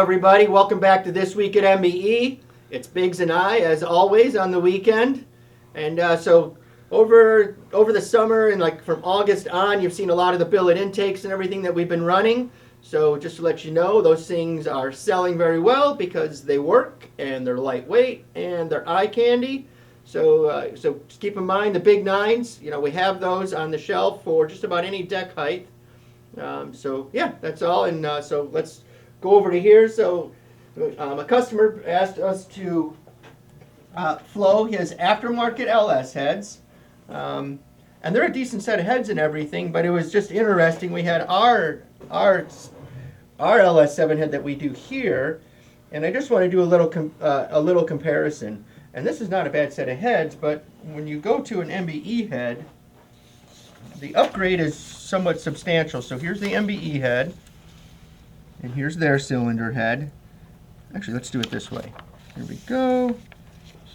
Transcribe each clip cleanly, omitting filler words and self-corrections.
everybody. Welcome back to This Week at MBE. It's Biggs and I, as always, on the weekend. And so over the summer and like from August on, you've seen a lot of the billet intakes and everything that we've been running. So just to let you know, those things are selling very well because they work and they're lightweight and they're eye candy. So just keep in mind the big nines. You know, we have those on the shelf for just about any deck height. So yeah, that's all. And so let's go over to here. So a customer asked us to flow his Aftermarket LS heads. And they're a decent set of heads and everything, but it was just interesting. We had our LS7 head that we do here, and I just want to do a little comparison. And this is not a bad set of heads, but when you go to an MBE head, the upgrade is somewhat substantial. So here's the MBE head, and here's their cylinder head. Actually, let's do it this way. Here we go.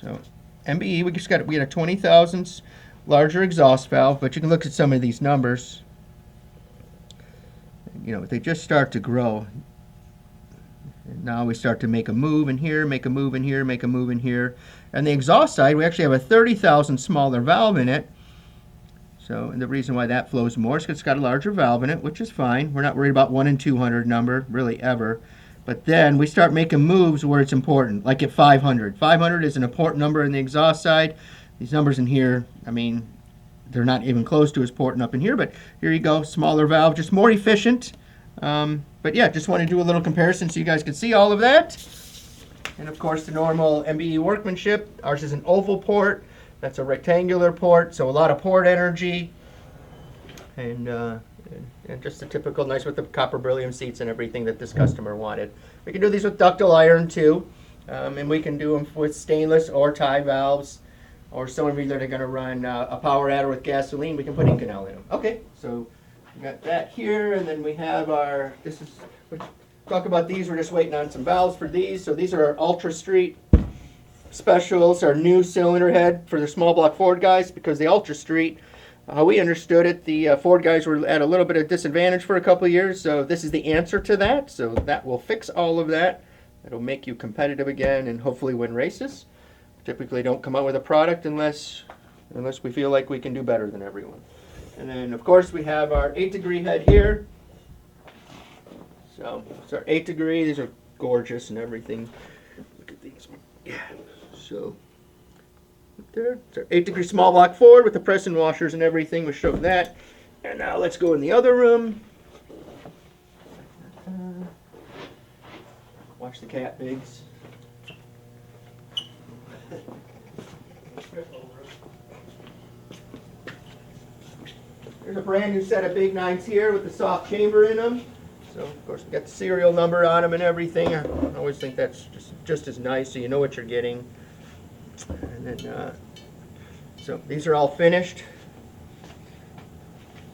So MBE, we had a 20 thousandths larger exhaust valve, but you can look at some of these numbers. You know, they just start to grow. And now we start to make a move in here, make a move in here, make a move in here. And the exhaust side, we actually have a 30 thousandth smaller valve in it. So, and the reason why that flows more is because it's got a larger valve in it, which is fine. We're not worried about 1 in 200 number, really ever. But then we start making moves where it's important, like at 500. 500 is an important number in the exhaust side. These numbers in here, I mean, they're not even close to as important up in here, but here you go, smaller valve, just more efficient. But yeah, just want to do a little comparison so you guys can see all of that. And of course, the normal MBE workmanship. Ours is an oval port. That's a rectangular port, so a lot of port energy. And just the typical nice with the copper beryllium seats and everything that this customer wanted. We can do these with ductile iron too, and we can do them with stainless or tie valves, or some of you that are going to run a power adder with gasoline, we can put Inconel in them. Okay, so we got that here, and then we have our, talk about these, we're just waiting on some valves for these. So these are our Ultra Street Specials, our new cylinder head for the small block Ford guys, because the Ultra Street, we understood it, the Ford guys were at a little bit of disadvantage for a couple of years, so this is the answer to that. So that will fix all of that. It'll make you competitive again and hopefully win races. Typically don't come out with a product unless we feel like we can do better than everyone. And then of course we have our 8-degree head here. So it's our 8-degree. These are gorgeous and everything. Look at these. Yeah. So there, it's our 8-degree small block Ford with the press and washers and everything. We showed that. And now let's go in the other room. Watch the cat, Biggs. There's a brand new set of big nines here with the soft chamber in them. So of course we got the serial number on them and everything. I always think that's just as nice, so you know what you're getting. And then so these are all finished.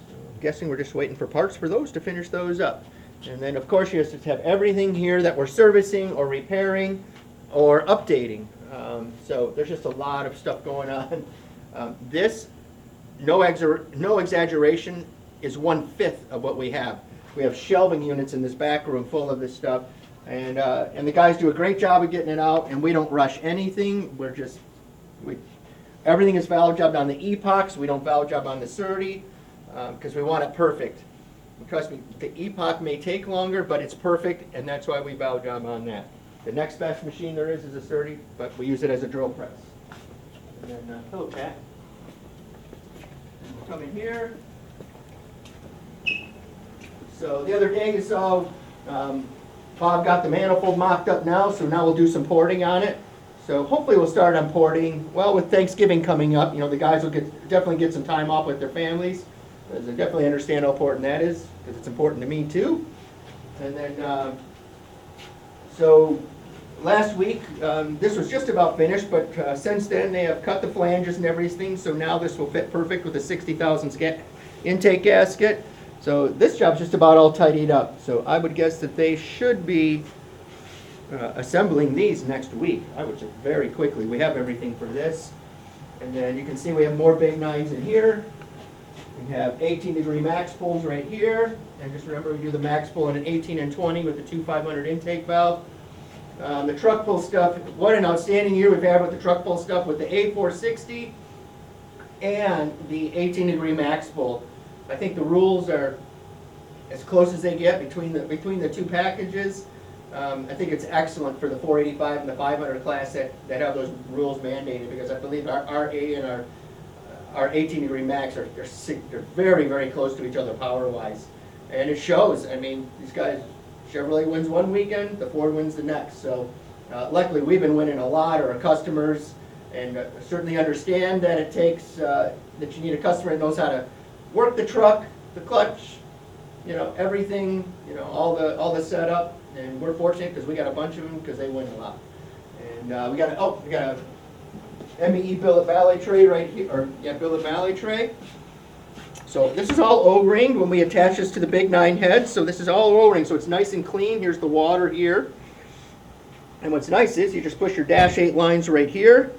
So I'm guessing we're just waiting for parts for those to finish those up. And then of course you just have everything here that we're servicing or repairing or updating. So there's just a lot of stuff going on. This, no exaggeration, is 1/5 of what we have. We have shelving units in this back room full of this stuff, and the guys do a great job of getting it out, and we don't rush anything. Everything is valve jobbed on the epochs. We don't valve job on the SERDI because we want it perfect. Trust me, the epoch may take longer, but it's perfect, and that's why we valve job on that. The next best machine there is a SERDI, but we use it as a drill press. And then, hello, Pat. Come in here. So the other day you saw Bob got the manifold mocked up now, so now we'll do some porting on it. So hopefully we'll start on porting. Well, with Thanksgiving coming up, you know, the guys will definitely get some time off with their families. Because they definitely understand how important that is, because it's important to me too. And then, so last week, this was just about finished, but since then they have cut the flanges and everything, so now this will fit perfect with a 60,000 intake gasket. So this job's just about all tidied up. So I would guess that they should be assembling these next week. I would say very quickly. We have everything for this. And then you can see we have more big nines in here. We have 18-degree max pulls right here. And just remember, we do the max pull in an 18 and 20 with the 2/500 intake valve. The truck pull stuff, what an outstanding year we've had with the truck pull stuff with the A460 and the 18-degree max pull. I think the rules are as close as they get between the two packages. I think it's excellent for the 485 and the 500 class that have those rules mandated, because I believe our A and our 18-degree max are they're very, very close to each other power-wise. And it shows. I mean, these guys, Chevrolet wins one weekend, the Ford wins the next. So luckily we've been winning a lot, or our customers, and certainly understand that it takes, that you need a customer that knows how to work the truck, the clutch, you know, everything, you know, all the setup. And we're fortunate because we got a bunch of them because they win a lot. And we got a MBE Billet Valet tray right here, or yeah, Billet Valet tray. So this is all O-ringed when we attach this to the Big 9 heads. So this is all O-ringed, so it's nice and clean. Here's the water here. And what's nice is you just push your dash 8 lines right here.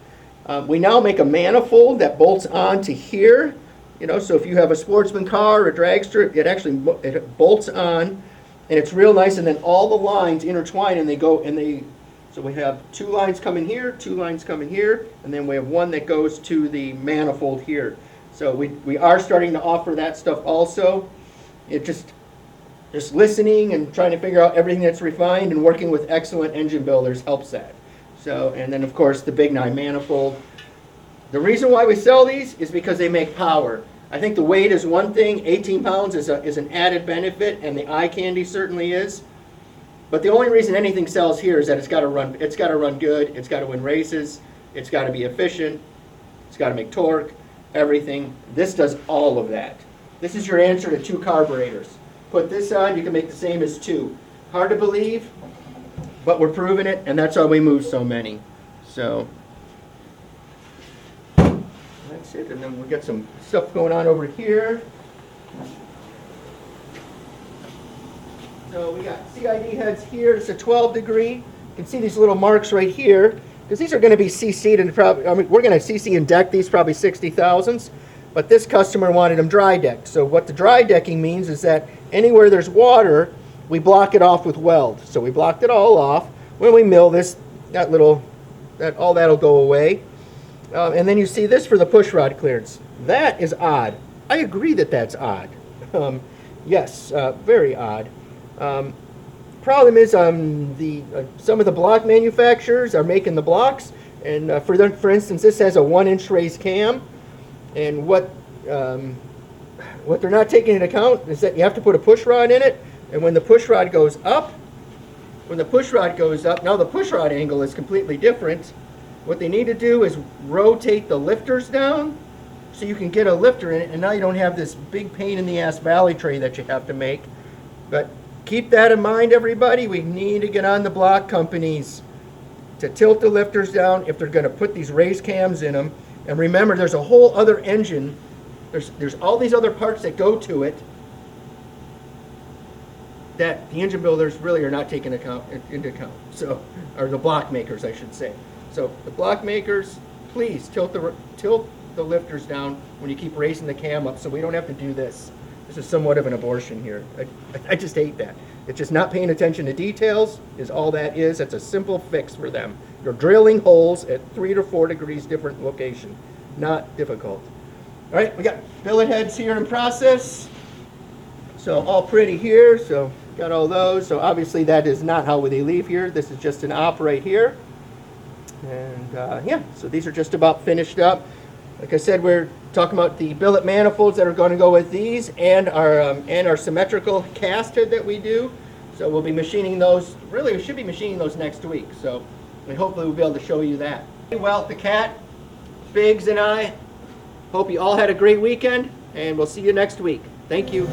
We now make a manifold that bolts onto here. You know, so if you have a sportsman car or a dragster, it bolts on, and it's real nice. And then all the lines intertwine, and so we have 2 lines coming here, 2 lines coming here, and then we have one that goes to the manifold here. So we are starting to offer that stuff also. It just listening and trying to figure out everything that's refined and working with excellent engine builders helps that. So, and then of course the Big 9 manifold. The reason why we sell these is because they make power. I think the weight is one thing. 18 pounds is an added benefit, and the eye candy certainly is. But the only reason anything sells here is that it's got to run good, it's got to win races, it's got to be efficient, it's got to make torque, everything. This does all of that. This is your answer to 2 carburetors. Put this on, you can make the same as 2. Hard to believe, but we're proving it, and that's why we move so many. So that's it, and then we've got some stuff going on over here. So we got CID heads here. It's a 12-degree. You can see these little marks right here, because these are going to be CC'd, and probably, I mean, we're going to CC and deck these probably 60,000s, but this customer wanted them dry decked. So what the dry decking means is that anywhere there's water, we block it off with weld. So we blocked it all off. When we mill this, all that'll go away. And then you see this for the push rod clearance. That is odd. I agree that that's odd. Yes, very odd. Problem is, some of the block manufacturers are making the blocks, and for instance, this has a 1-inch raised cam, and what they're not taking into account is that you have to put a push rod in it, and when the push rod goes up, now the push rod angle is completely different. What they need to do is rotate the lifters down so you can get a lifter in it, and now you don't have this big pain in the ass valley tray that you have to make. But keep that in mind, everybody. We need to get on the block companies to tilt the lifters down if they're going to put these raised cams in them. And remember, there's a whole other engine. There's all these other parts that go to it that the engine builders really are not taking into account. So, or the block makers, I should say. So the block makers, please tilt the lifters down when you keep raising the cam up, so we don't have to do this. This is somewhat of an abortion here. I just hate that. It's just not paying attention to details is all that is. It's a simple fix for them. You're drilling holes at 3 to 4 degrees different location. Not difficult. All right, we got billet heads here in process. So all pretty here. So got all those. So obviously that is not how they leave here. This is just an op right here. And yeah, so these are just about finished up. Like I said, we're talking about the billet manifolds that are going to go with these, and our symmetrical cast head that we do. So we'll be machining those. Really, we should be machining those next week. So hopefully we'll be able to show you that. Well, the cat, Biggs, and I hope you all had a great weekend, and we'll see you next week. Thank you.